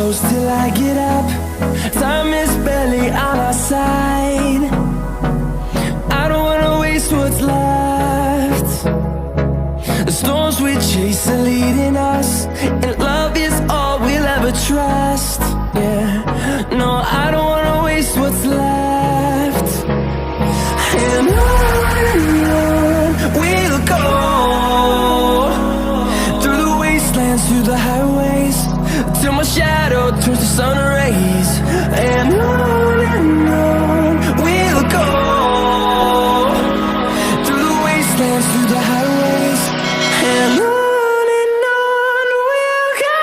close till I get up. Time is barely on our side. I don't wanna waste what's left. The storms we chase are leading us, and love is all we'll ever trust. Yeah, no, I don't wanna waste what's left. And on we'll go, through the wastelands, through the highways, till my shadow turns to sun rays. And on we'll go, through the wastelands, through the highways, and on we'll go.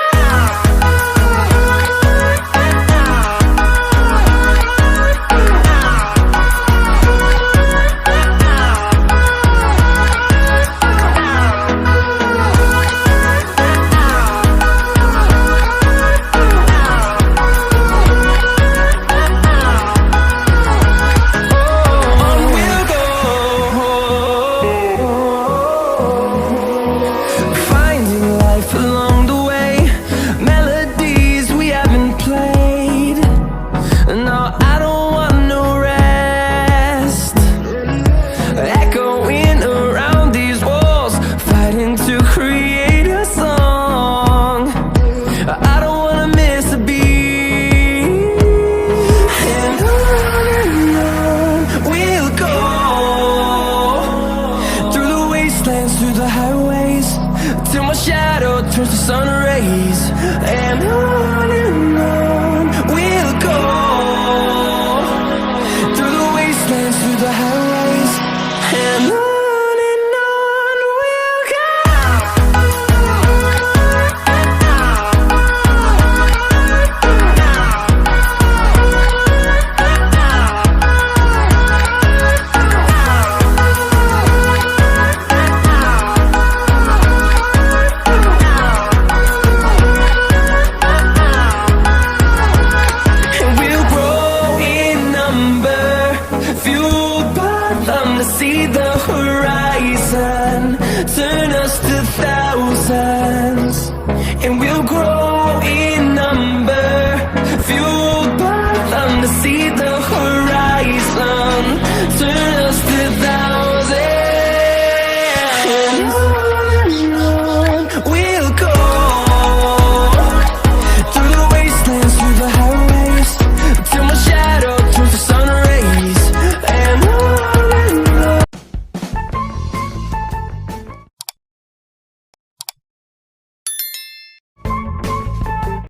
Through the highways, till my shadow turns to sun rays. And on